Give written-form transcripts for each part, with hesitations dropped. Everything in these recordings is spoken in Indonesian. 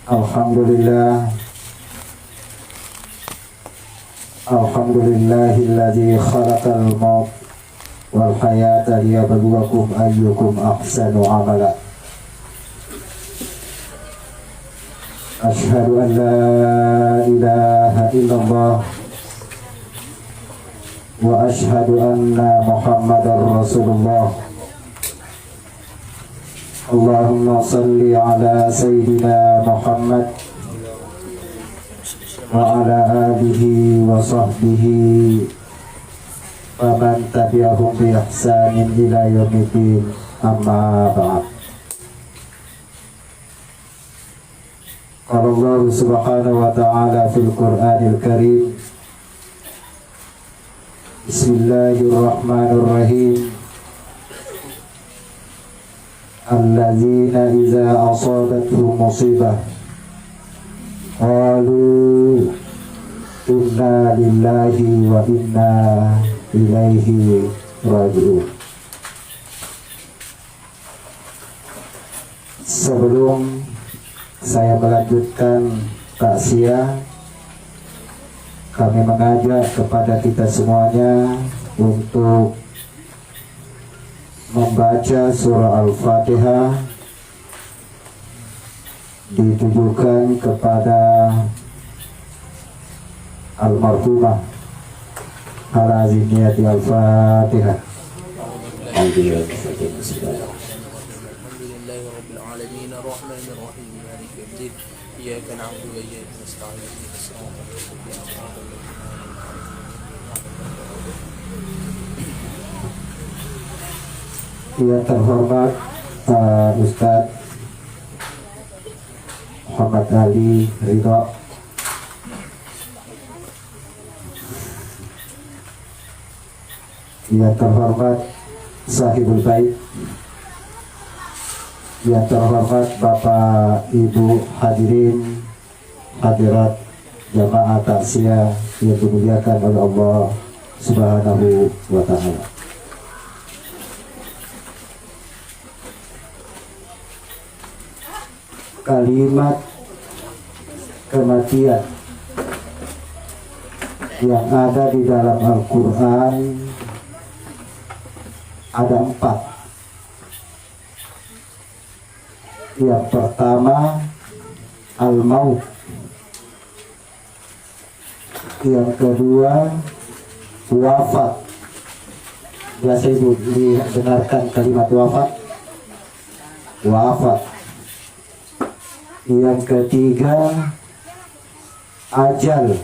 Alhamdulillah. Alhamdulillahilladzi khalaqal maut wal hayata liyabluwakum ayyukum ahsanu amala. Asyhadu an la ilaha illallah wa asyhadu anna Muhammadar Rasulullah. Allahumma salli ala Sayyidina Muhammad wa ala alihi wa sahbihi wa man tabi'ahum bi ihsanin ila yaumiddin, amma ba'd. Qala Allah subhanahu wa ta'ala fil Qur'anil Karim, Bismillahirrahmanirrahim. Alladzina iza asabatuhum musibah qalu inna lillahi wa inna ilaihi raji'un. Sebelum saya melanjutkan takziah, kami mengajak kepada kita semuanya untuk membaca surah Al-Fatihah ditujukan kepada almarhumah Al-Azimiyati. Al-Fatihah. Alhamdulillahirrabbilalamin ar-Rahmanir-Rahim maliki yawmiddin iyyaka na'budu wa iyyaka nasta'in ihdinas siratal mustaqim siratal ladzina Yang terhormat Ustadz Muhammad Ali Ridho, yang terhormat Sahibul Bait, yang terhormat Bapak Ibu hadirin hadirat jamaah takziah yang dimuliakan oleh Allah Subhanahu wa ta'ala. Kalimat kematian yang ada di dalam Al-Quran ada 4. Yang pertama al-maut, yang kedua wafat. Biasa ibu dengarkan kalimat wafat. Yang ketiga ajal.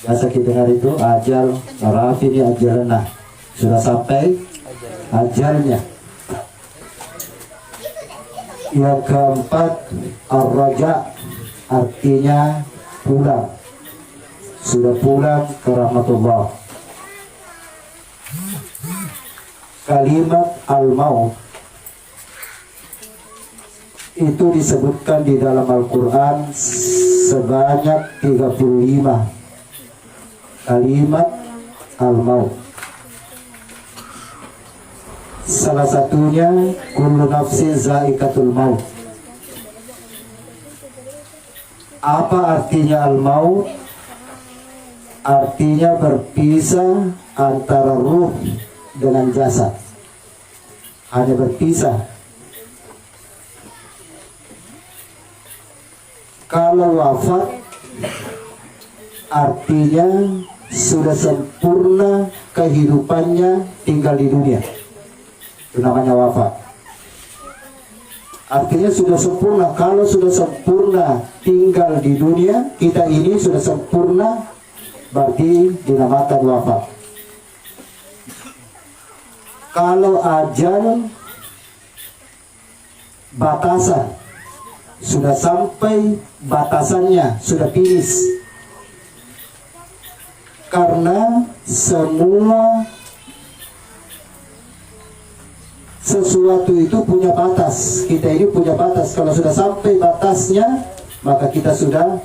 Biasa kita dengar itu ajal, rafini ajalna, sudah sampai ajalnya. Yang keempat ar-raja, artinya pulang, sudah pulang ke rahmatullah. Kalimat al-maut itu disebutkan di dalam Al-Quran sebanyak 35 kalimat al-maut. Salah satunya kullu nafsin za'iqatul maut. Apa artinya al-maut? Artinya berpisah antara ruh dengan jasad, hanya berpisah. Kalau wafat artinya sudah sempurna kehidupannya tinggal di dunia, itu namanya wafat. Artinya sudah sempurna. Kalau sudah sempurna tinggal di dunia, kita ini sudah sempurna, berarti dinamakan wafat. Kalau ajal batasan, sudah sampai batasannya, sudah finish. Karena semua sesuatu itu punya batas. Kita ini punya batas. Kalau sudah sampai batasnya, maka kita sudah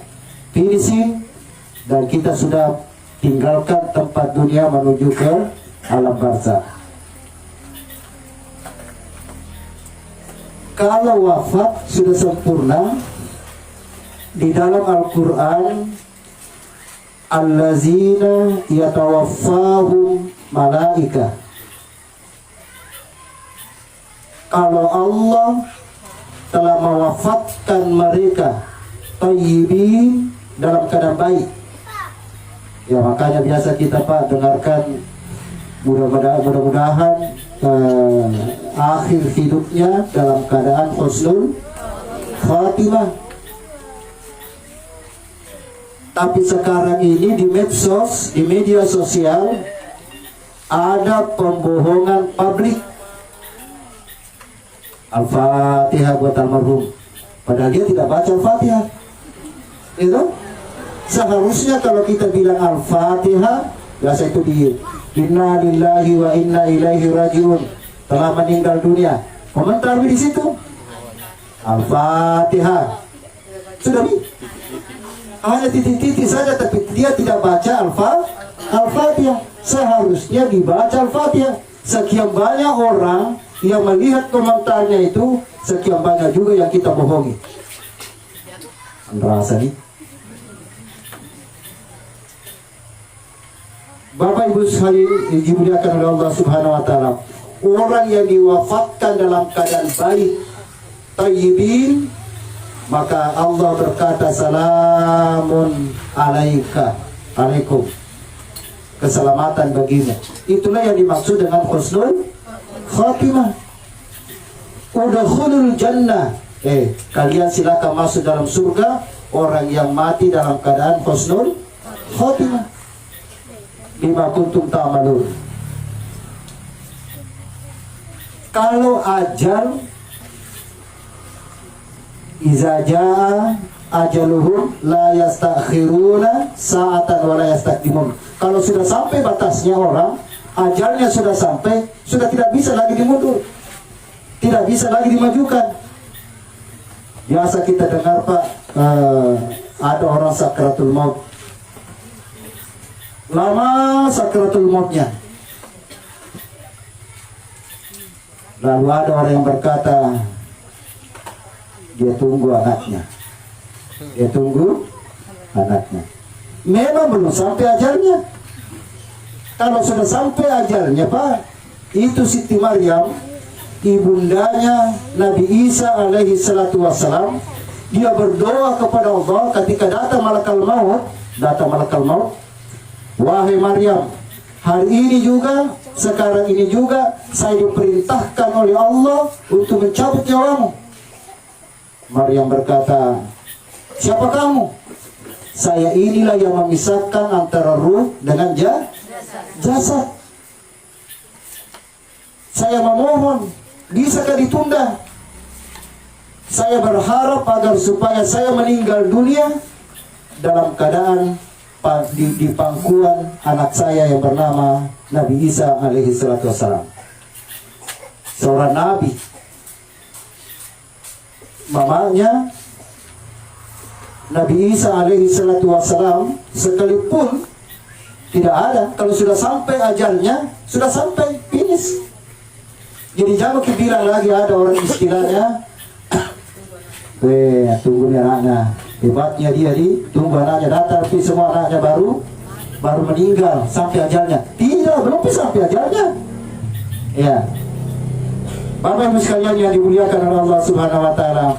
finishing dan kita sudah tinggalkan tempat dunia menuju ke alam barzakh. Kalau wafat sudah sempurna, di dalam Al-Quran, allazina yatawaffahum malaika. Kalau Allah telah mewafatkan mereka tayyibin, dalam keadaan baik. Ya, makanya biasa kita Pak dengarkan, mudah-mudahan akhir hidupnya dalam keadaan husnul khatimah. Tapi sekarang ini di medsos, di media sosial, ada pembohongan publik. Al-Fatihah buat almarhum, padahal dia tidak baca Al-Fatihah. Itu seharusnya kalau kita bilang Al-Fatihah, biasa itu di inna lillahi wa inna ilaihi rajiun, telah meninggal dunia. Komentar di situ Al-Fatihah. Sudah nih, hanya titik-titik saja, tapi dia tidak baca Al-Fatihah. Seharusnya dibaca Al-Fatihah. Sekian banyak orang yang melihat komentarnya itu, sekian banyak juga yang kita bohongi. Merasa nih, Bapak Ibu sekalian dimuliakan oleh Allah Subhanahu wa taala, orang yang diwafatkan dalam keadaan baik, tayyibin, maka Allah berkata salamun alaika, alaikum, keselamatan bagimu. Itulah yang dimaksud dengan husnul khatimah. Udkhulul jannah, kalian silakan masuk dalam surga, orang yang mati dalam keadaan husnul khatimah. Bima kuntum ta'malun. Kalau ajal, iza jaa ajaluhum la yastakhiruna sa'atan wa la yastaqdimun. Kalau sudah sampai batasnya orang, ajalnya sudah sampai, sudah tidak bisa lagi dimundur, tidak bisa lagi dimajukan. Biasa kita dengar Pak, ada orang sakratul maut, lama sakratul mautnya, lalu ada orang yang berkata dia tunggu anaknya, dia tunggu anaknya. Memang belum sampai ajalnya. Kalau sudah sampai ajalnya Pak, itu Siti Maryam, ibundanya Nabi Isa alaihi salatu wassalam, dia berdoa kepada Allah ketika datang malakal maut, wahai Maryam, hari ini juga, sekarang ini juga saya diperintahkan oleh Allah untuk mencabut nyawamu. Maryam berkata, siapa kamu? Saya inilah yang memisahkan antara ruh dengan jasad. Saya memohon, bisakah ditunda? Saya berharap agar supaya saya meninggal dunia dalam keadaan di pangkuan anak saya yang bernama Nabi Isa alaihi salatu wassalam, seorang nabi. Mamanya Nabi Isa alaihi salatu wassalam sekalipun tidak ada, kalau sudah sampai ajalnya, sudah sampai finish. Jadi jangan bilang lagi ada orang istilahnya, tunggu nih anaknya, hebatnya dia tunggu anaknya datang, tapi semua anaknya baru meninggal sampai ajalnya. Tidak, belum sampai ajalnya. Ya, Bapak Ibu sekalian yang dimuliakan oleh Allah Subhanahu wa taala,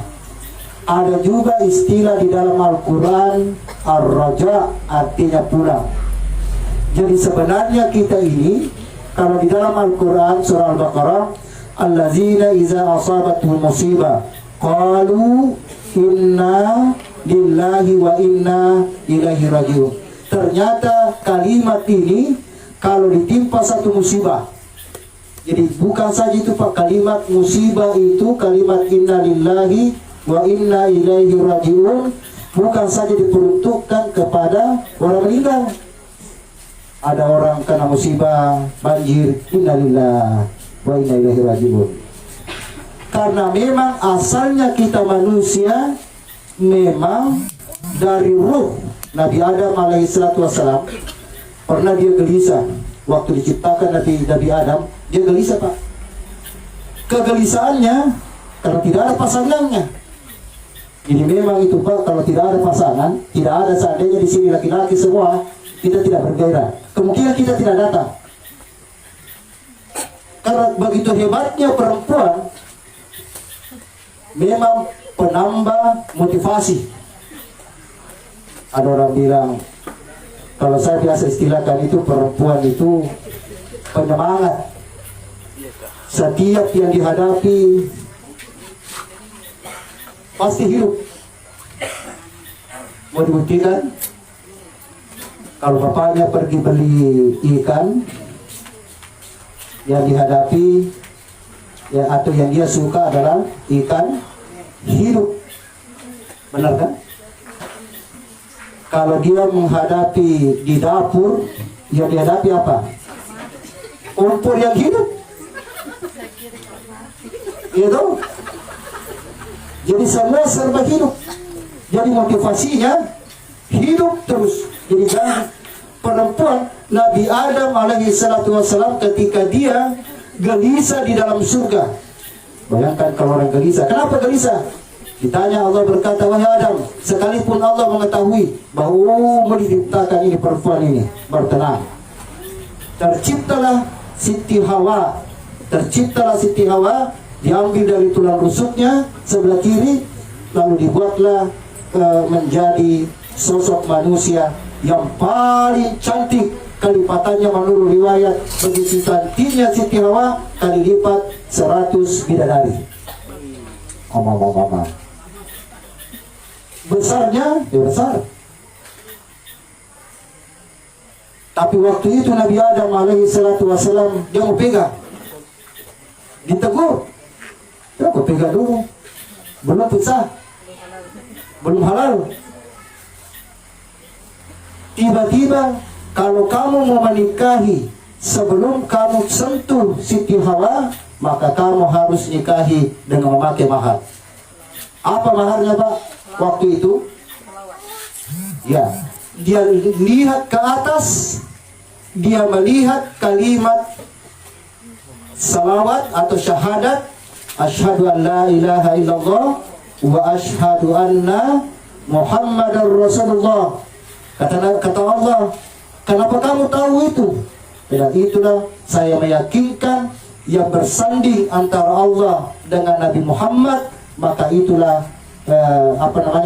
ada juga istilah di dalam Al-Quran ar-raja, artinya pulang. Jadi sebenarnya kita ini, kalau di dalam Al-Quran surah Al-Baqarah, allazina iza asabatuhum musibah qalu inna lillahi wa inna ilaihi rajiun. Ternyata kalimat ini kalau ditimpa satu musibah, jadi bukan saja itu Pak, kalimat musibah itu, kalimat inna lillahi wa inna ilaihi rajiun, bukan saja diperuntukkan kepada orang meninggal. Ada orang kena musibah banjir, innalillah wa inna ilaihi rajiun. Karena memang asalnya kita manusia memang dari ruh. Nabi Adam alaihi salatu wassalam pernah dia gelisah waktu diciptakan Nabi Adam, dia gelisah Pak. Kegelisahannya karena tidak ada pasangannya. Ini memang itu Pak, kalau tidak ada pasangan, tidak ada seandainya di sini laki-laki semua, kita tidak bergairah. Kemungkinan kita tidak datang. Karena begitu hebatnya perempuan, memang penambah motivasi. Ada orang bilang, kalau saya biasa istilahkan itu perempuan itu penyemangat. Setiap yang dihadapi pasti hidup. Mau dibuktikan? Kalau bapaknya pergi beli ikan, yang dihadapi ya, atau yang dia suka adalah ikan hidup. Benar kan? Kalau dia menghadapi di dapur, yang dihadapi apa? Kompor yang hidup. Itu. Jadi semua serba hidup. Jadi motivasinya hidup terus. Jadi jangan perempuan Nabi Adam alaihi salatu wassalam ketika dia gelisah di dalam surga. Bayangkan kalau orang gelisah. Kenapa gelisah? Ditanya, Allah berkata, wahai Adam, sekalipun Allah mengetahui bahwa diciptakan ini perempuan ini, bertenang. Terciptalah Siti Hawa. Terciptalah Siti Hawa, diambil dari tulang rusuknya sebelah kiri, lalu dibuatlah menjadi sosok manusia yang paling cantik. Kelipatannya menurut riwayat, begitu cantiknya Siti Hawa, kali lipat 100 bidadari. Omong-omong. Besarnya, ya besar. Tapi waktu itu Nabi Adam alaihi salatu wassalam, dia mau pegang, ditegur, ya kau pegang dulu, belum pecah, belum halal. Tiba-tiba kalau kamu mau menikahi sebelum kamu sentuh Siti Hawa, maka kamu harus nikahi dengan memakai mahar. Apa maharnya Pak? Waktu itu ya, dia lihat ke atas, dia melihat kalimat salawat atau syahadat, asyhadu an la ilaha illallah wa asyhadu anna Muhammadar Rasulullah. Kata Allah, kenapa kamu tahu itu? Dan itulah saya meyakinkan yang bersanding antara Allah dengan Nabi Muhammad, maka itulah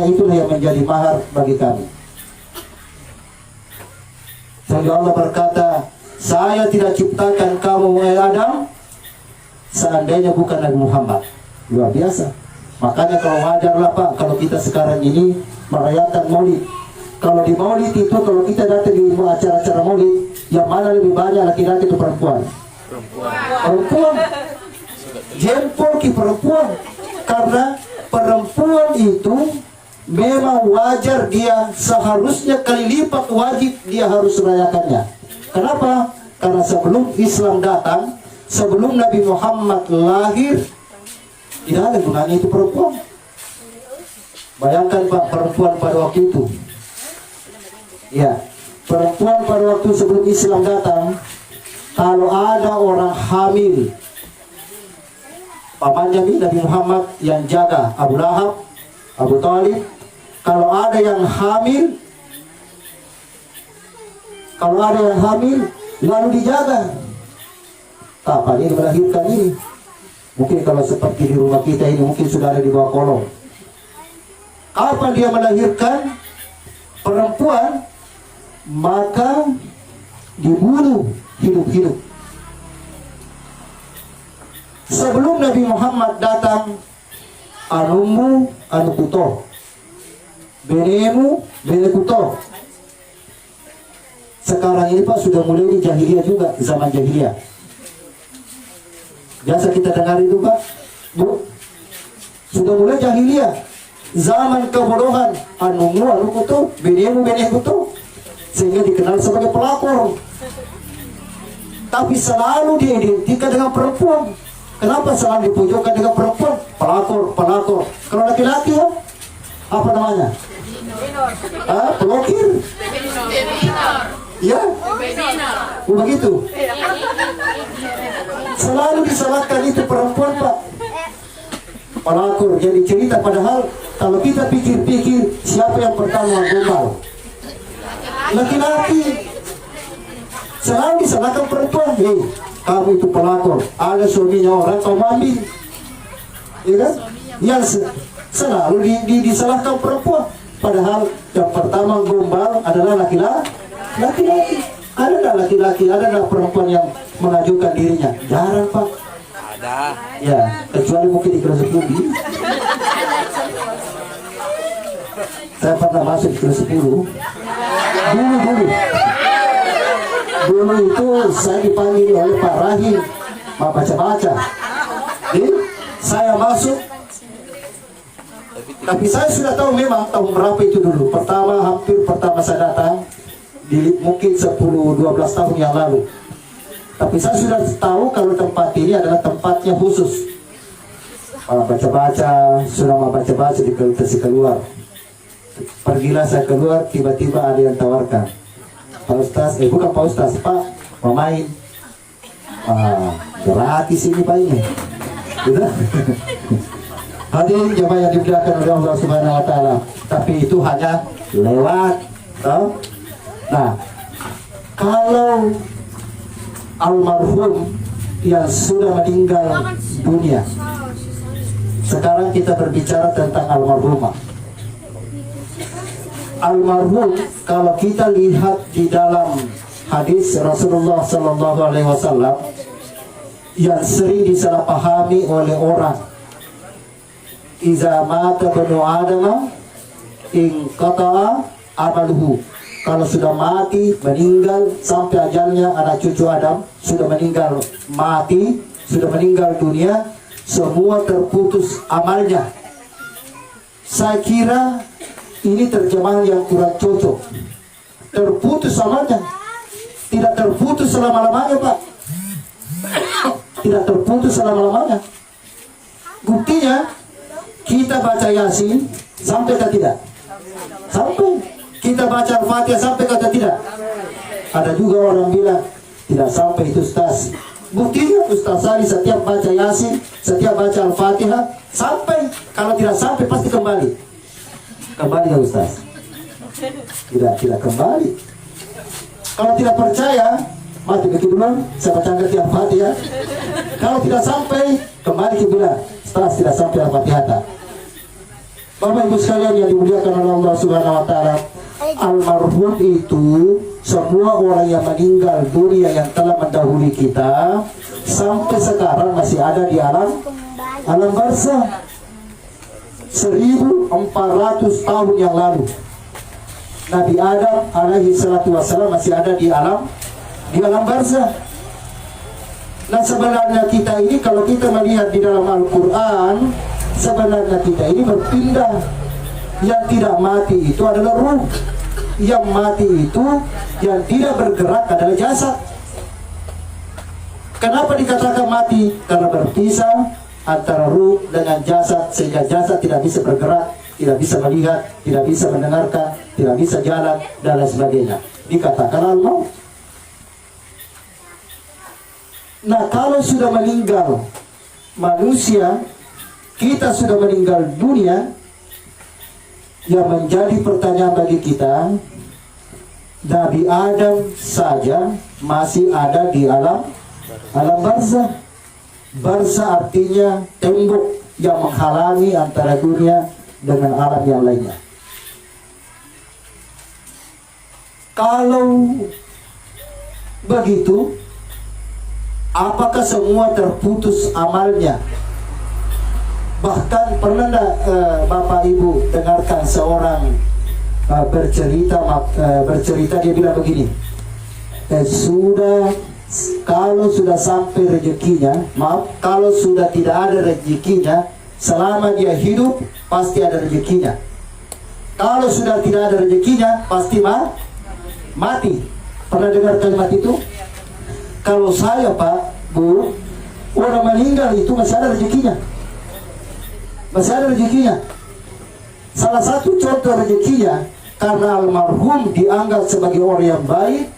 itulah yang menjadi mahar bagi kami. Sehingga Allah berkata, saya tidak ciptakan kamu wahai Adam seandainya bukan Nabi Muhammad. Luar biasa. Makanya kalau wajarlah Pak, kalau kita sekarang ini merayakan Maulid. Kalau di Maulid itu, kalau kita datang di acara-acara Maulid, yang mana lebih banyak laki-laki atau perempuan? Perempuan. Jempol ke perempuan. Karena perempuan itu memang wajar, dia seharusnya kali lipat wajib dia harus merayakannya. Kenapa? Karena sebelum Islam datang, sebelum Nabi Muhammad lahir, tidak ada gunanya itu perempuan. Bayangkan Pak, perempuan pada waktu itu. Ya, perempuan pada waktu sebelum Islam datang, kalau ada orang hamil, pamannya Nabi Muhammad yang jaga, Abu Lahab, Abu Talib, kalau ada yang hamil, lalu dijaga. Kapan ini melahirkan ini? Mungkin kalau seperti di rumah kita ini, mungkin sudah ada di bawah kolong. Kapan dia melahirkan perempuan, maka dibunuh hidup-hidup. Sebelum Nabi Muhammad datang, anumu anukuto, benemu benekuto. Sekarang ini Pak sudah mulai di jahiliyah juga, zaman jahiliyah. Biasa kita dengar itu Pak, Bu, sudah mulai jahiliyah, zaman kebodohan, anumu anukuto, benemu benekuto, sehingga dikenal sebagai pelakor. Tapi selalu diidentikan dengan perempuan. Kenapa selalu dipojokkan dengan perempuan? Pelakor. Kalau laki-laki ya, apa namanya? Pelokir. Ya, begitu. Selalu disalahkan itu perempuan Pak. Pelakor jadi cerita, padahal Kalau kita pikir-pikir, siapa yang pertama gombal? Laki-laki. Selalu disalahkan perempuan. Hei, kamu itu pelakor, ada suaminya orang, kau ambil. Ya kan? Yang selalu disalahkan perempuan. Padahal yang pertama gombal adalah laki-laki. Ada nggak laki-laki, ada nggak perempuan yang mengajukan dirinya? Jarang, Pak. Ada. Ya, kecuali mungkin di kelas 10. Saya pernah masuk di kelas 10. Dulu itu saya dipanggil oleh Pak Rahim mau baca-baca. Saya masuk, tapi saya sudah tahu memang tahun berapa itu dulu. Hampir pertama saya datang mungkin 10-12 tahun yang lalu. Tapi saya sudah tahu kalau tempat ini adalah tempatnya khusus. Baca-baca, sudah mau baca-baca dikasih keluar. Pergilah saya keluar, tiba-tiba ada yang tawarkan, Pak Ustaz, bukan Pak Ustaz, Pak, mau main. Gratis ini Pak ini. Gitu? Hadirin jemaah yang dimuliakan oleh Allah Subhanahu wa taala. Tapi itu hanya lewat, tahu? Nah, kalau almarhum yang sudah meninggal dunia, sekarang kita berbicara tentang almarhumah. Almarhum, kalau kita lihat di dalam hadis Rasulullah Sallallahu Alaihi Wasallam yang sering disalahpahami oleh orang, iza mata banu adama in qata'a amaluhu. Kalau sudah mati, meninggal, sampai ajalnya anak cucu Adam sudah meninggal, mati, sudah meninggal dunia, semua terputus amalnya. Saya kira ini terjemahan yang kurang cocok. Terputus amalnya, tidak terputus selama-lamanya, Pak. Tidak terputus selama-lamanya. Buktinya, kita baca Yasin sampai ke tidak? Sampai. Kita baca Al-Fatihah sampai kata tidak. Ada juga orang bilang tidak sampai itu Ustaz. Buktinya Ustaz Sari setiap baca Yasin, setiap baca Al-Fatihah sampai. Kalau tidak sampai pasti kembali. Kembali ya Ustaz? Tidak kembali. Kalau tidak percaya, mati begitu dulu. Saya bacakan tiap Fatihah. Kalau tidak sampai, kembali ke bilang Ustaz tidak sampai Al-Fatihah. Bapak Ibu sekalian yang dimuliakan oleh Allah Subhanahu wa taala, almarhum itu semua orang yang meninggal dunia yang telah mendahului kita sampai sekarang masih ada di alam barzah. 1400 tahun yang lalu Nabi Adam alaihi salatu wassalam masih ada di alam barzah. Nah sebenarnya kita ini kalau kita melihat di dalam Al-Quran, sebenarnya kita ini berpindah. Yang tidak mati itu adalah ruh. Yang mati itu yang tidak bergerak adalah jasad. Kenapa dikatakan mati? Karena berpisah antara ruh dengan jasad, sehingga jasad tidak bisa bergerak, tidak bisa melihat, tidak bisa mendengarkan, tidak bisa jalan, dan lain sebagainya. Dikatakan al-maut. Nah kalau sudah meninggal manusia, kita sudah meninggal dunia, yang menjadi pertanyaan bagi kita, Nabi Adam saja masih ada di alam barzah. Barzah artinya tembok yang menghalangi antara dunia dengan alam yang lainnya. Kalau begitu, apakah semua terputus amalnya? Bahkan pernah Bapak Ibu dengarkan seorang bercerita, dia bilang begini, kalau sudah sampai rezekinya, kalau sudah tidak ada rezekinya, selama dia hidup pasti ada rezekinya. Kalau sudah tidak ada rezekinya, pasti mati. Pernah dengar kalimat itu? Kalau saya Pak, Bu, orang meninggal itu masih ada rezekinya. Masih ada rezekinya. Salah satu contoh rezekinya, karena almarhum dianggap sebagai orang yang baik,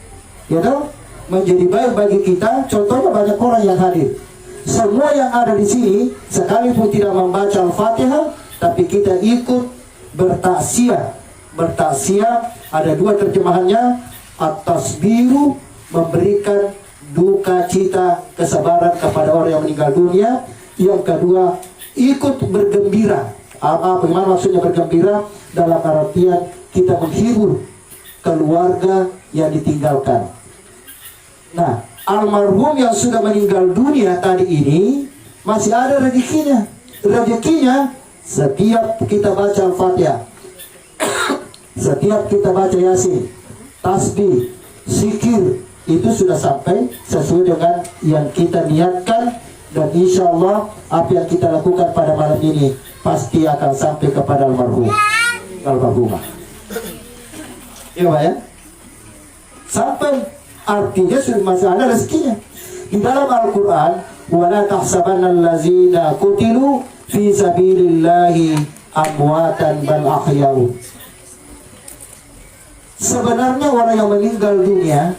ya dong, menjadi baik bagi kita. Contohnya banyak orang yang hadir. Semua yang ada di sini, sekalipun tidak membaca Al-Fatihah, tapi kita ikut bertaksiah. Bertaksiah ada dua terjemahannya, at-tasbiru, memberikan duka cita, kesabaran kepada orang yang meninggal dunia. Yang kedua, ikut bergembira. Bagaimana maksudnya bergembira? Dalam artian kita menghibur keluarga yang ditinggalkan. Nah, almarhum yang sudah meninggal dunia tadi ini masih ada rezekinya. Rezekinya setiap kita baca Al-Fatihah, setiap kita baca Yasin, tasbih, zikir, itu sudah sampai sesuai dengan yang kita niatkan. Dan insya Allah apa yang kita lakukan pada malam ini pasti akan sampai kepada almarhumah. Iya Pak ya? Sampai, artinya sudah masih ada rezekinya. Di dalam Al-Quran, وَلَا تَحْسَبَنَّ الَّذِينَ قُتِلُوا فِي سَبِيلِ اللَّهِ أَمْوَاتًا بَلْ أَحْيَاءٌ. Sebenarnya orang yang meninggal dunia,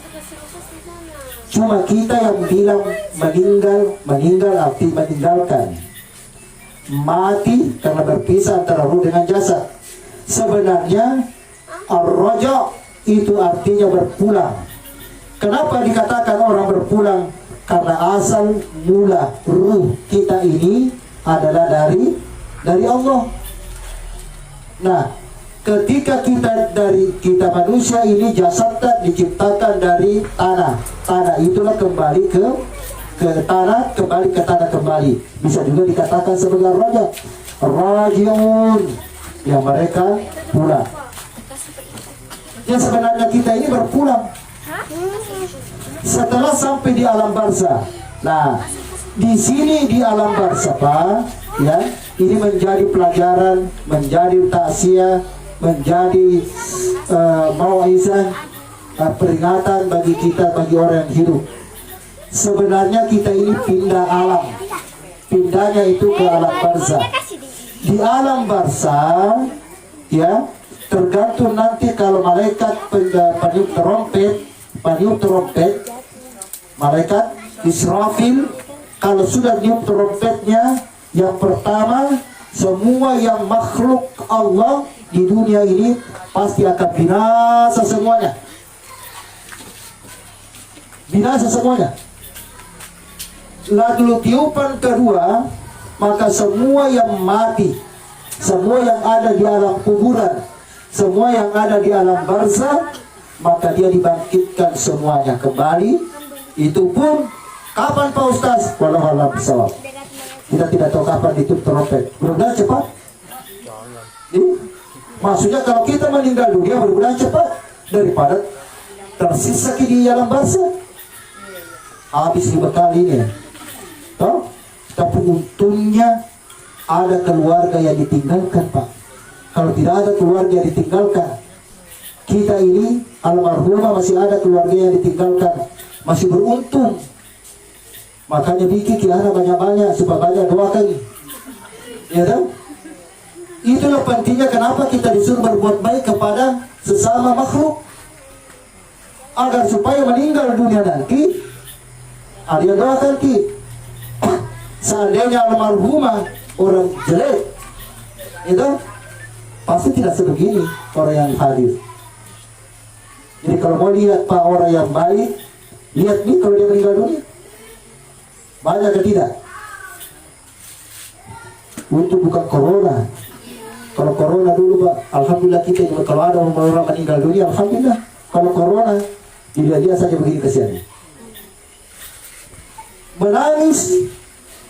cuma kita yang bilang meninggal arti meninggalkan. Mati karena berpisah antara ruh dengan jasad. Sebenarnya ar-raja itu artinya berpulang. Kenapa dikatakan orang berpulang? Karena asal mula ruh kita ini adalah dari Allah. Nah, ketika kita manusia ini jasadnya diciptakan dari tanah. Tanah itulah kembali ke tanah, kembali ke tanah kembali. Bisa juga dikatakan sebagai raja, rajiun, yang mereka pulang. Ya sebenarnya kita ini berpulang setelah sampai di alam barzah. Nah, di sini di alam barzah Pak, ya, ini menjadi pelajaran, menjadi takziah, menjadi mau'izah, peringatan bagi kita, bagi orang yang hidup. Sebenarnya kita ini pindah alam. Pindahnya itu ke alam barzah. Di alam barzah, ya, tergantung nanti kalau malaikat peniup trompet, malaikat Israfil, kalau sudah niup trompetnya, yang pertama semua yang makhluk Allah di dunia ini pasti akan binasa semuanya. Binasa semuanya. Lalu tiupan kedua, maka semua yang mati, semua yang ada di alam kuburan, semua yang ada di alam barzah, maka dia dibangkitkan semuanya kembali. Itu pun kapan Pak Ustaz? Walau alam bisawab. Kita tidak tahu kapan ditutup trompet. Mudah-mudahan cepat. Maksudnya kalau kita meninggal dunia, mudah-mudahan cepat daripada tersisa di alam barzah. Habis dibekalinya. Toh? Tapi untungnya ada keluarga yang ditinggalkan Pak. Kalau tidak ada keluarga yang ditinggalkan, kita ini almarhumah masih ada keluarga yang ditinggalkan, masih beruntung. Makanya bikin kiara banyak-banyak supaya banyak doakan. Ya kan? Itulah pentingnya kenapa kita disuruh berbuat baik kepada sesama makhluk, agar supaya meninggal dunia nanti ada yang doakan kita. Seandainya almarhumah orang jelek, itu pasti tidak sebegini orang yang hadir. Jadi kalau mau lihat Pak orang yang baik, lihat nih kalau dia meninggal dunia, banyak atau tidak? Untuk bukan corona. Kalau corona dulu Pak, alhamdulillah kita juga kalau ada orang meninggal dunia, alhamdulillah. Kalau corona, dia saja begini kesiannya. Menangis.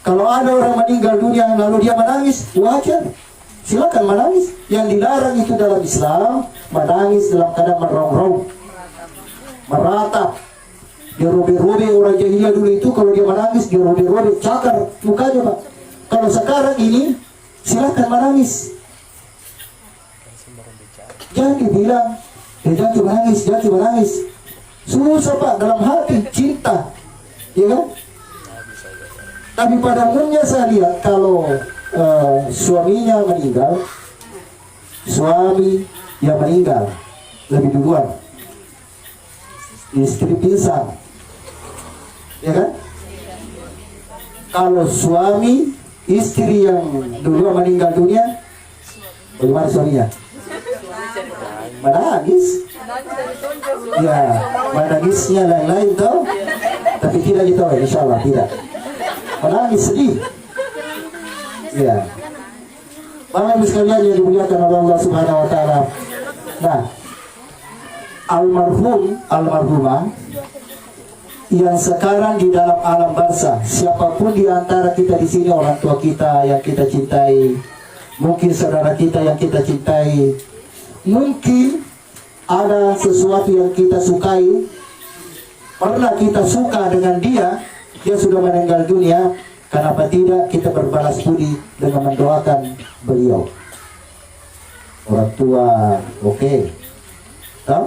Kalau ada orang meninggal dunia lalu dia menangis, wajar, silakan menangis. Yang dilarang itu dalam Islam, menangis dalam keadaan merongrong, meratap. Dia robe-robe. Orang jahiliyah dulu itu kalau dia menangis dia robe-robe, cakar mukanya Pak. Kalau sekarang ini silakan menangis. Jangan dibilang jangan menangis. Susah Pak, dalam hati cinta, ya kan? Tapi pada umumnya saya lihat kalau suaminya meninggal, suami yang meninggal lebih duluan, istri pingsan, ya kan? Kalau suami istri yang duluan meninggal dunia, Bagaimana suaminya? Menangis. Ya, menangisnya lain-lain tau. Tapi tidak gitu, insya Allah tidak. Menangis sedih. Ya. Bapak Ibu sekalian yang dimuliakan oleh Allah Subhanahu Wa Taala. Nah, almarhumah yang sekarang di dalam alam barzah, siapapun di antara kita di sini, orang tua kita yang kita cintai, mungkin saudara kita yang kita cintai, mungkin ada sesuatu yang kita sukai, pernah kita suka dengan dia sudah meninggal dunia. Kenapa tidak kita berbalas budi dengan mendoakan beliau? Orang tua, oke. Tahu?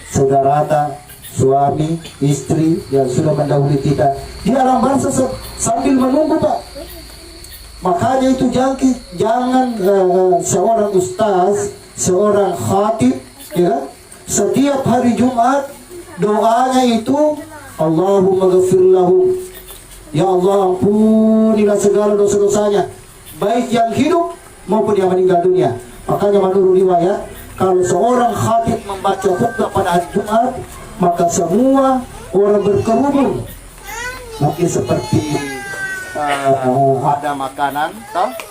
Saudara, suami, istri yang sudah mendahului kita di alam barzah sambil menunggu, Pak. Makanya itu jangan seorang ustaz, seorang khatib, ya, setiap hari Jumat doanya itu Allahumma ghafir lahum, ya Allah ampunilah segala dosa-dosanya, baik yang hidup maupun yang meninggal dunia. Makanya menurut riwayat, kalau seorang khatib membaca khutbah pada hari Jumat, maka semua orang berkerumun. Mungkin seperti ada makanan,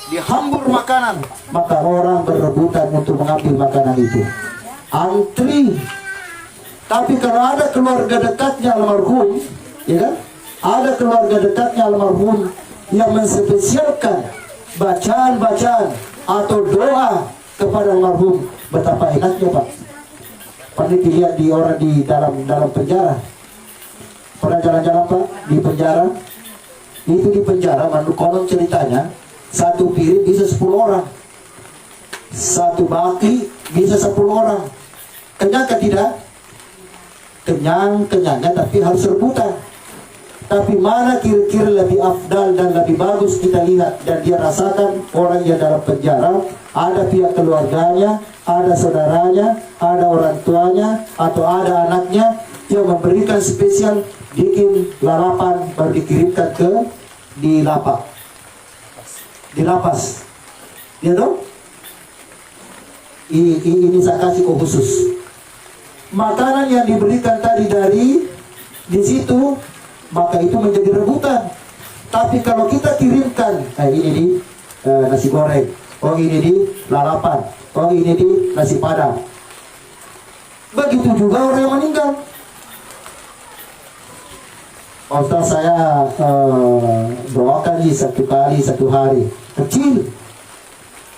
dihambur makanan, maka orang berebutan untuk mengambil makanan itu, antri. Tapi kalau ada keluarga dekatnya almarhum, ya kan, ada keluarga dekatnya almarhum yang menspesialkan bacaan-bacaan atau doa kepada almarhum, betapa enaknya, Pak. Pernah dilihat di orang di dalam penjara, pernah jalan-jalan, Pak, di penjara. Itu di penjara, menurut konon ceritanya, satu piring bisa 10 orang, satu baki bisa 10 orang. Kenyang kan tidak? Kenyangnya, tapi harus rebutan. Tapi mana kira-kira lebih afdal dan lebih bagus kita lihat dan dia rasakan orang yang dalam penjara, ada pihak keluarganya, ada saudaranya, ada orang tuanya, atau ada anaknya yang memberikan spesial, bikin lalapan baru dikirimkan ke di lapas, ya dong. Ini saya kasih khusus. Makanan yang diberikan tadi dari di situ, maka itu menjadi rebutan. Tapi kalau kita kirimkan, ini di nasi goreng, oh ini di lalapan, oh ini di nasi padang. Begitu juga orang yang meninggal. Ustaz, saya doakan satu kali satu hari, kecil.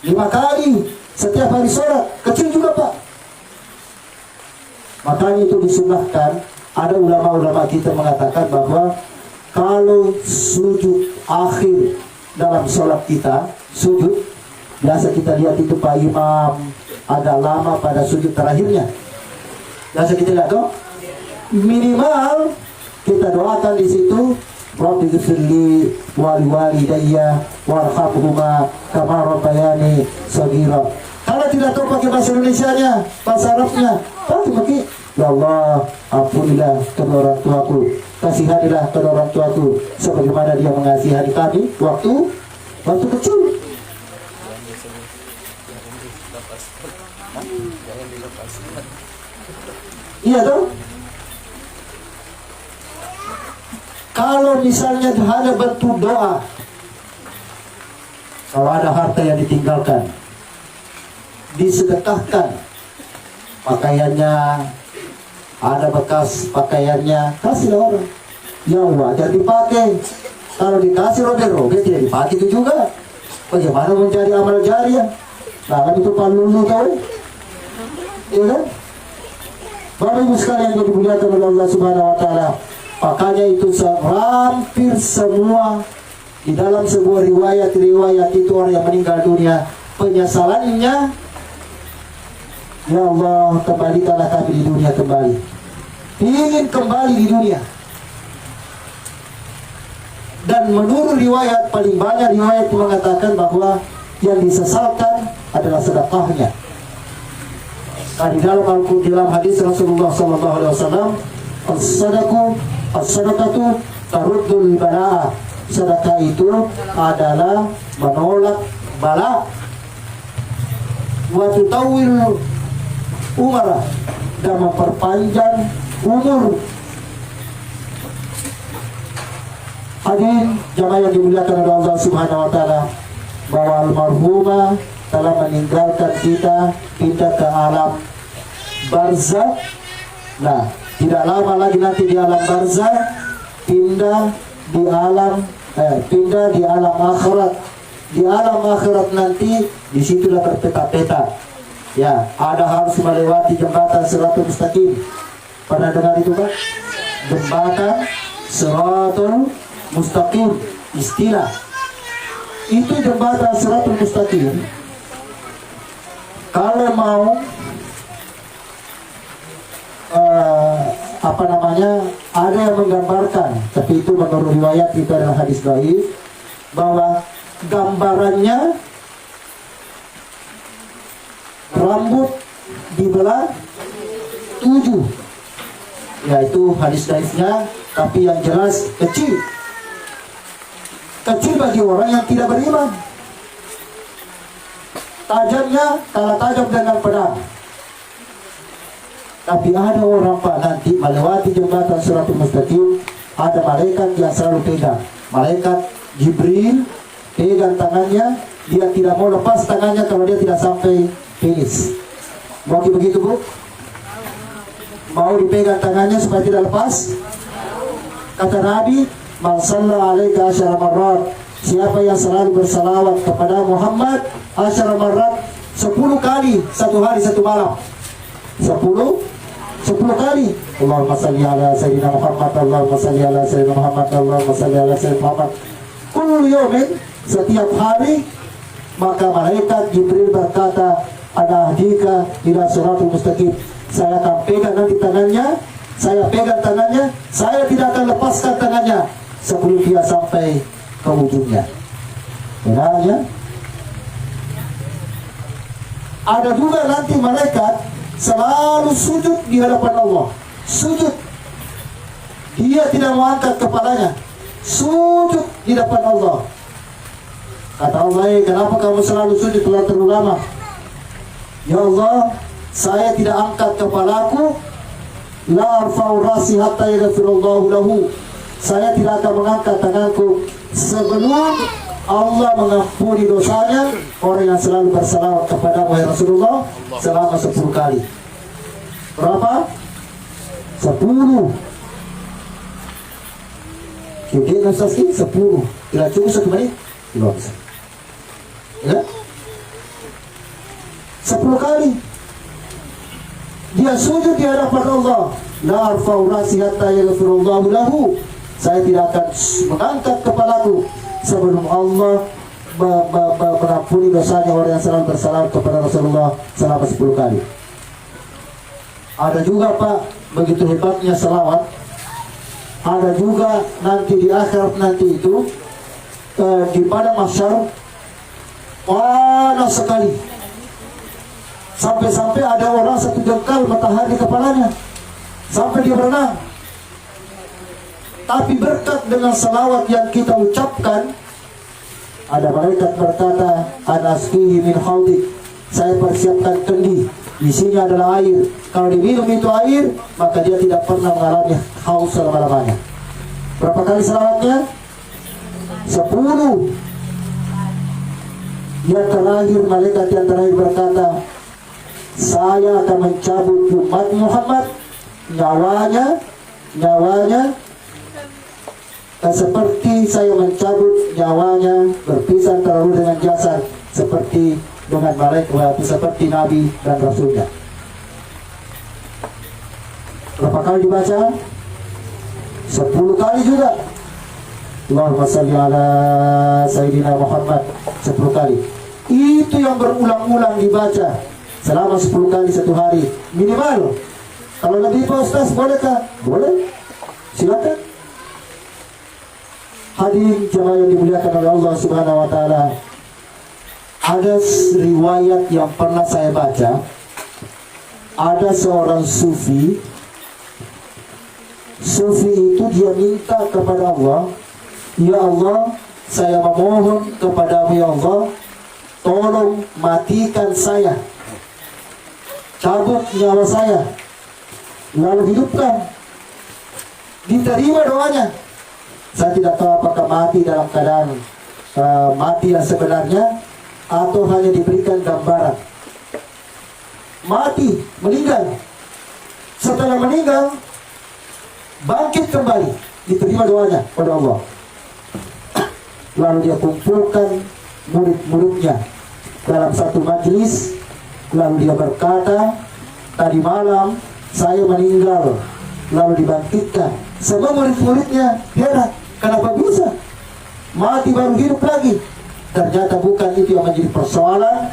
5 kali setiap hari sholat, kecil juga, Pak. Makanya itu disunahkan. Ada ulama-ulama kita mengatakan bahwa kalau sujud akhir dalam sholat kita, sujud, biasa kita lihat itu Pak Imam agak lama pada sujud terakhirnya. Biasa kita lihat dong, minimal kita doakan di situ, Rabbi ghfirli wali walidayya warhamhuma kama rabbayani shaghira. Kalau tidak tahu pakai bahasa Indonesianya, bahasa Arabnya, pakai ya Allah, ampunilah kedua orang tuaku, kasihanilah kedua orang tuaku sebagaimana dia mengasihani kami waktu kecil. Iya dong. Kalau misalnya hanya bentuk doa, kalau ada harta yang ditinggalkan, disedekahkan, pakaiannya, ada bekas pakaiannya, kasihlah orang. Ya Allah, jangan dipakai. Kalau dikasih robek-robek tidak dipakai itu juga. Bagaimana mencari amal jariah? Nah, kan itu palulu tahu? Iya kan? Bapak Ibu sekalian yang dimuliakan oleh Allah Subhanahu Wa Taala, makanya itu hampir semua di dalam sebuah riwayat itu orang yang meninggal dunia, penyesalannya, ya Allah, kembalikanlah kami di dunia kembali. Ingin kembali di dunia. Dan menurut riwayat, paling banyak riwayat mengatakan bahwa yang disesalkan adalah sedekahnya. Nah, di dalam hadis Rasulullah SAW, as-sadaqatu taruddul balaa. Sedekah itu adalah menolak bala. wa tutawwil umara, dan memperpanjang umur. Hadirin jamaah yang dimuliakan oleh Allah Subhanahu wa taala, bahwa almarhumah telah meninggalkan kita, pindah ke alam barzakh. Nah, tidak lama lagi nanti di alam barzakh pindah di alam akhirat. Di alam akhirat nanti disitulah berpeta-peta. Ya, ada harus melewati jembatan Shiratul Mustaqim. Pernah dengar itu Pak? Jembatan Shiratul Mustaqim, istilah. Itu jembatan Shiratul Mustaqim. Kalau mau ada yang menggambarkan, tapi itu menurut riwayat itu adalah hadis dhaif, bahwa gambarannya rambut dibelah 7, yaitu hadis dhaifnya, tapi yang jelas kecil bagi orang yang tidak beriman. Tajamnya kalah tajam dengan pedang. Tapi ada orang Pak nanti melewati jembatan Shiratul Mustaqim, ada malaikat yang selalu pegang. Malaikat Jibril pegang tangannya, dia tidak mau lepas tangannya kalau dia tidak sampai finish. Mau begitu Bu? Mau dipegang tangannya supaya tidak lepas? Kata Nabi, man shalla alaika asyara marrat, siapa yang selalu bersalawat kepada Muhammad asyara marrat, 10 kali satu hari satu malam. 10 kali. Allahumma salli ala sayyidina Muhammad, Allahumma salli ala sayyidina Muhammad, Allahumma salli ala sayyidina Muhammad. Kullu yawmin, setiap hari. Maka malaikat Jibril berkata, ada ahdika ila Shiratul Mustaqim, saya akan pegang nanti tangannya, saya pegang tangannya, saya tidak akan lepaskan tangannya sebelum dia sampai ke ujungnya. Benarnya ada juga nanti malaikat selalu sujud di hadapan Allah. Sujud. Dia tidak mau angkat kepalanya. Sujud di depan Allah. Kata Allah, kenapa kamu selalu sujud terlalu lama? Ya Allah, saya tidak angkat kepalaku. La arfa'u rasi hatta yaghfirullahu lahu. Saya tidak akan mengangkat tanganku sebelum Allah mengampuni dosanya orang yang selalu bersalawat kepada wahai Rasulullah selama 10 kali. Berapa? 10. Oke, Ustaz ini 10. Tidak cukup 1 menit? Tidak bisa. Ya? 10 kali. Dia sujud di hadapan Allah. La arfa'u rasi hatta yaghfirullahu lahu. Saya tidak akan mengangkat kepalaku sebelum Allah mengampuni dosanya orang yang selalu bersalawat kepada Rasulullah selama 10 kali. Ada juga Pak, begitu hebatnya salawat. Ada juga nanti di akhirat nanti itu di padang mahsyar panas sekali. Sampai-sampai ada orang satu jengkal matahari kepalanya, sampai dia berenang. Tapi berkat dengan salawat yang kita ucapkan, ada malaikat berkata, anasqihi min haudik, saya persiapkan kendi, isinya adalah air. Kalau diminum itu air, maka dia tidak pernah mengalami haus selama-lamanya. Berapa kali salawatnya? 10. Yang terakhir, malaikat yang terakhir berkata, saya akan mencabut umat Muhammad nyawanya seperti saya mencabut nyawanya, berpisah terlalu dengan jasad seperti dengan malaikat, seperti Nabi dan Rasulnya. Berapa kali dibaca? 10 kali juga. Allahumma salli ala sayyidina Muhammad 10 kali. Itu yang berulang-ulang dibaca selama 10 kali satu hari minimal. Kalau lebih Pak Ustaz, bolehkah? Boleh, silakan. Hadirin jemaah yang dimuliakan oleh Allah Subhanahu wa taala, ada riwayat yang pernah saya baca. Ada seorang sufi itu dia minta kepada Allah, ya Allah, saya memohon kepadamu ya Allah, tolong matikan saya cabut nyawa saya, lalu hidupkan. Diterima doanya. Saya tidak tahu apakah mati dalam keadaan mati yang sebenarnya atau hanya diberikan gambaran. Mati, meninggal. Setelah meninggal, bangkit kembali. Diterima doanya pada Allah. Lalu dia kumpulkan murid-muridnya dalam satu majelis. Lalu dia berkata, tadi malam saya meninggal, lalu dibangkitkan. Semua murid-muridnya heran, kenapa bisa? Mati baru hidup lagi. Ternyata bukan itu yang menjadi persoalan.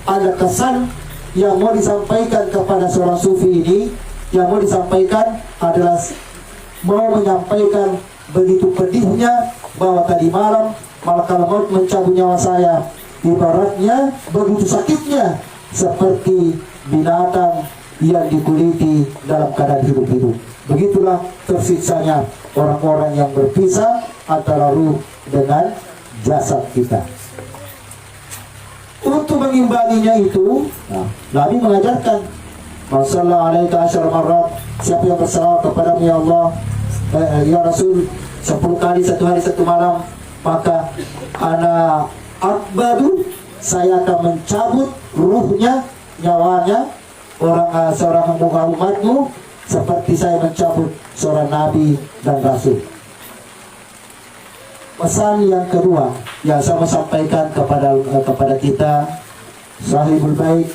Ada kesan yang mau disampaikan kepada seorang sufi ini. Yang mau disampaikan adalah mau menyampaikan begitu pedihnya bahwa tadi malam malaikat maut mencabut nyawa saya. Ibaratnya begitu sakitnya seperti binatang yang dikuliti dalam keadaan hidup-hidup. Begitulah tersiksanya orang-orang yang berpisah antara ruh dengan jasad kita. Untuk mengimbanginya itu, Nabi mengajarkan, "Masallallahu alaihi wasallam, siapa yang bersalawat kepadamu ya Allah, ya Rasul, 10 kali satu hari satu malam, maka ana akbadu, saya akan mencabut ruhnya, nyawanya seorang umatmu seperti saya mencabut seorang nabi dan rasul." Pesan yang kedua yang saya mau sampaikan kepada kita, sahibul bait,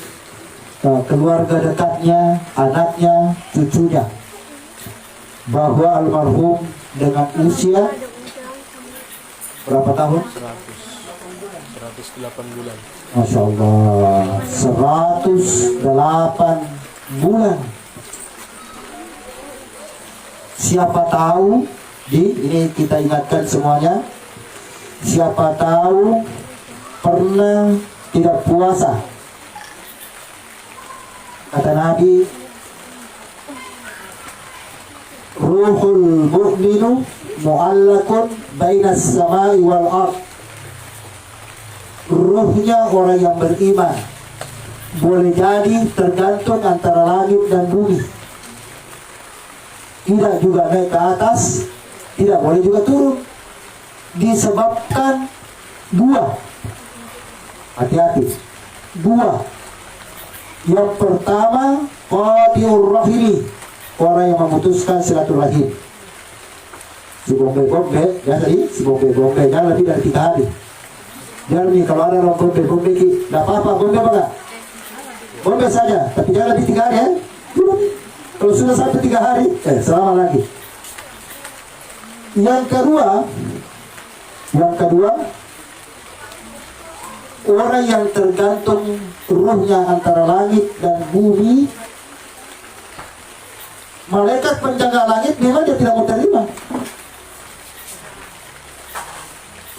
keluarga dekatnya, anaknya, cucunya, bahwa almarhum dengan usia berapa tahun? 108 bulan. Masya Allah, 108 bulan. Siapa tahu, ini kita ingatkan semuanya, siapa tahu pernah tidak puasa. Kata Nabi, ruhul mu'minu mu'allakun bainas samai wal ard. Ruhnya orang yang beriman boleh jadi tergantung antara langit dan bumi. Tidak juga naik ke atas, tidak boleh juga turun. Disebabkan dua. Hati-hati. Dua. Yang pertama, qati'ur rahimi, orang yang memutuskan silaturahim. Si bombe-bombe, ya tadi, si bombe-bombe jangan lebih dari 3 hari. Jangan nih, kalau ada orang bombe-bombe, tidak apa-apa, bombe apa enggak? Bombe saja, tapi jangan lebih 3 hari ya. Kalau sudah sampai 3 hari, selama lagi. Yang kedua, orang yang tergantung ruhnya antara langit dan bumi. Malaikat penjaga langit memang dia tidak mau terima.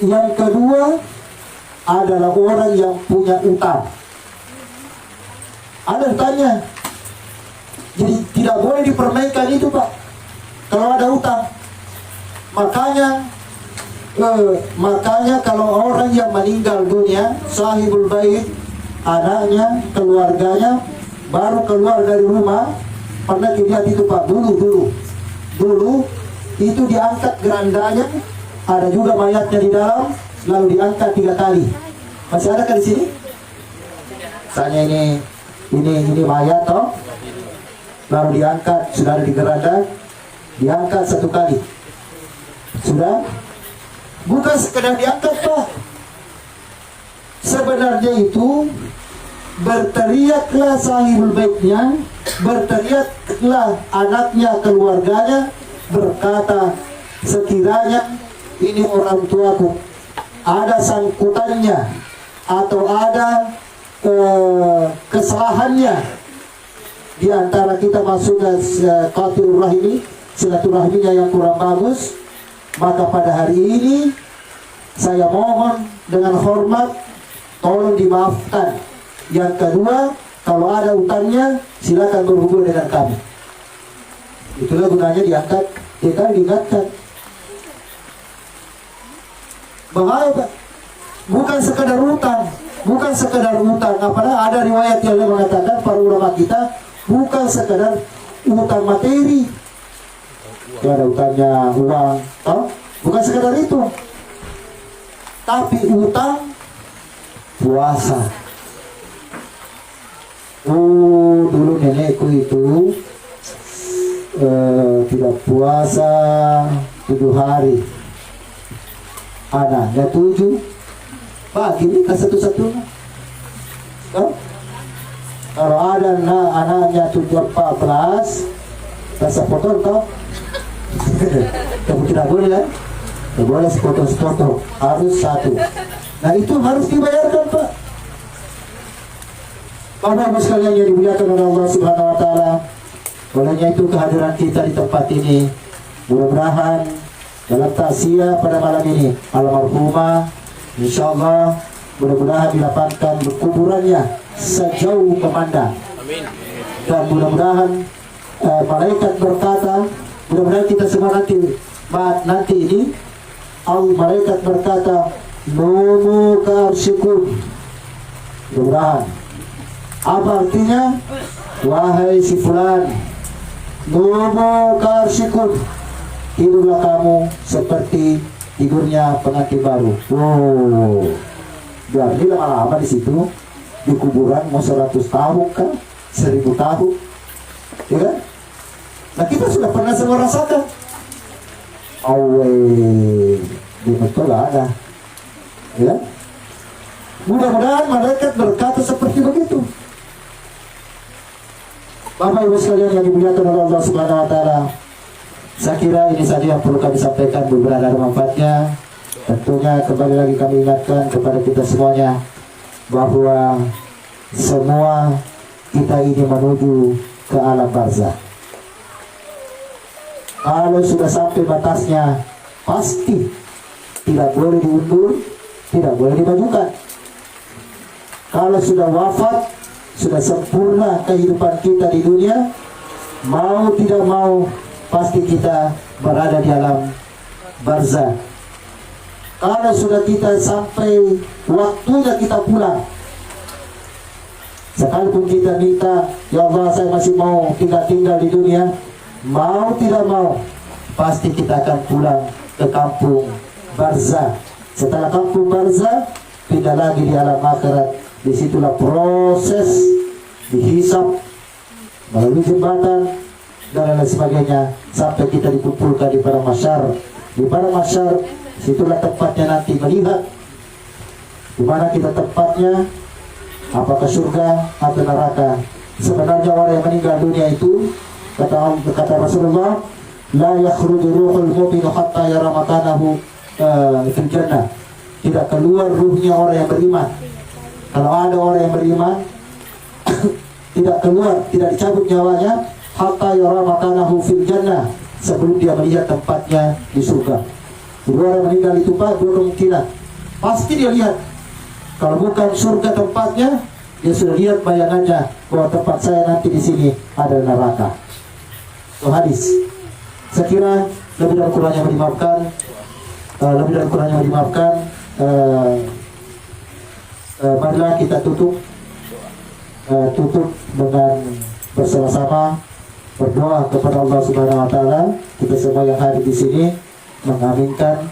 Yang kedua adalah orang yang punya utang. Ada utangnya. Jadi tidak boleh dipermainkan itu, Pak. Kalau ada utang. Makanya kalau orang yang meninggal dunia, sahibul bait, anaknya, keluarganya baru keluar dari rumah, pernah dilihat itu Pak, dulu itu diangkat gerandanya, ada juga mayatnya di dalam, lalu diangkat 3 kali. Masih ada kan di sini? Misalnya ini mayat toh, lalu diangkat, sudah ada di geranda, diangkat 1 kali. Sudah? Bukan sekedar diangkat, Pak. Sebenarnya itu berteriaklah sahibul baitnya, berteriaklah anaknya, keluarganya, berkata, sekiranya ini orang tuaku ada sangkutannya atau ada kesalahannya di antara kita masuknya qati'ur rahimi, silaturahminya yang kurang bagus, maka pada hari ini saya mohon dengan hormat tolong dimaafkan. Yang kedua, kalau ada utangnya silakan berhubung dengan kami. Itulah gunanya diangkat, kita diingatkan. Bahaya, Pak. Bukan sekadar utang, bukan sekedar utang. Apalagi ada riwayat yang mengatakan para ulama kita bukan sekedar utang materi, ada utangnya uang, bukan sekedar itu, tapi utang puasa. Dulu nenekku itu tidak puasa 7 hari, anaknya 7, bagi kita satu-satunya. Kalau ada anaknya 14, rasa potong tau. Kamu tidak boleh kan? Tidak boleh sepotong-sepotong, harus 1. Nah itu harus dibayarkan Pak. Bapak-bapak sekalian yang dimuliakan oleh Allah Subhanahu Wa Taala, olehnya itu kehadiran kita di tempat ini, mudah-mudahan dalam takziah pada malam ini almarhumah, insyaallah mudah-mudahan dilapangkan kuburannya sejauh memandang. Amin. Dan mudah-mudahan malaikat berkata, mudah-mudahan kita semua nanti ini malaikat berkata, "Numu karsyukum." Mudah-mudahan. Apa artinya? Wahai si fulan, numu karsyukum, tidurlah kamu seperti tidurnya pengantin baru. Wow, berarti lama-lama di situ di kuburan mau 100 tahun kan, 1000 tahun, ya kan? Nah kita sudah pernah semua rasakan. Awe, di betul ada, ya kan? Mudah-mudahan malaikat berkata seperti begitu. Bapak Ibu sekalian yang dimuliakan oleh Allah Subhanahu Wa Taala, saya kira ini saja yang perlu kami sampaikan, beberapa ada manfaatnya. Tentunya kembali lagi kami ingatkan kepada kita semuanya bahwa semua kita ini menuju ke alam barzah. Kalau sudah sampai batasnya, pasti tidak boleh diundur, tidak boleh dimajukan. Kalau sudah wafat, sudah sempurna kehidupan kita di dunia, mau tidak mau pasti kita berada di alam barzah. Kalau sudah kita sampai waktunya kita pulang, sekalipun kita minta, ya Allah saya masih mau tinggal di dunia, mau tidak mau pasti kita akan pulang ke kampung barzah. Setelah kampung barzah, pindah lagi di alam akhirat. Disitulah proses dihisap melalui jembatan dan lain sebagainya sampai kita dikumpulkan di padang mahsyar. Di padang mahsyar, situlah tempatnya nanti melihat di mana kita tempatnya, apakah surga atau neraka. Sebenarnya orang yang meninggal dunia itu, kata Rasulullah, la yakhruju ruhul mu'min hatta yara makanahu fil jannah. Tidak keluar ruhnya orang yang beriman. Kalau ada orang yang beriman tidak keluar, tidak dicabut nyawanya hatta yara makanahu fil jannah, sebelum dia melihat tempatnya di surga. Jadi orang meninggal itu Pak, dua kemungkinan. Pasti dia lihat, kalau bukan surga tempatnya, dia sudah lihat bayangannya bahwa tempat saya nanti di sini ada neraka. Itu hadis. Saya kira lebih dari kurangnya dimaafkan. Marilah kita tutup dengan bersama-sama berdoa kepada Allah Subhanahu Wa Taala. Kita semua yang hadir di sini mengaminkan.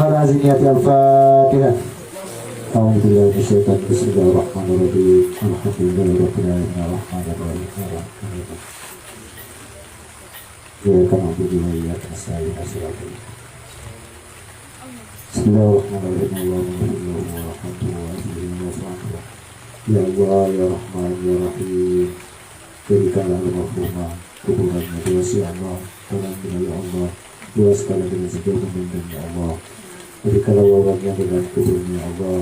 Al-Fatihah. Alhamdulillah, bismillahirrahmanirrahim. Alhamdulillahirabbil alamin, arrahmanirrahim, iyyaka na'budu wa iyyaka nasta'in, Bismillahirrahmanirrahim. Ya Allah, ya Rahman, ya Rahim, berikanlah almarhumah kuburannya luas ya Allah, tanamnya ya Allah, luaskanlah dengan segala kemuliaan ya Allah, berikanlah wabahnya dengan kuburnya ya Allah,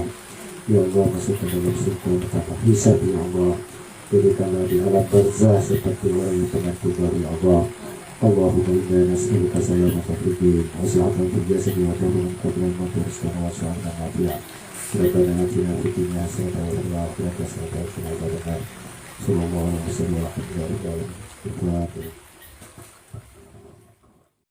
ya Allah, masukkan dalam surga tanpa hisab ya Allah, berikanlah di alam barzah seperti orang yang pernah kubur ya Allah. Allahumma inna nas'aluka salamata fid din wa sihhatan fil jasad wa rahmatan qabla al-maut wa rizqan wasi'an wa afiya. Rabbana atina fid dunya hasanatan wa fil akhirati hasanatan wa qina adzabannar. Sallallahu alaihi wasallam.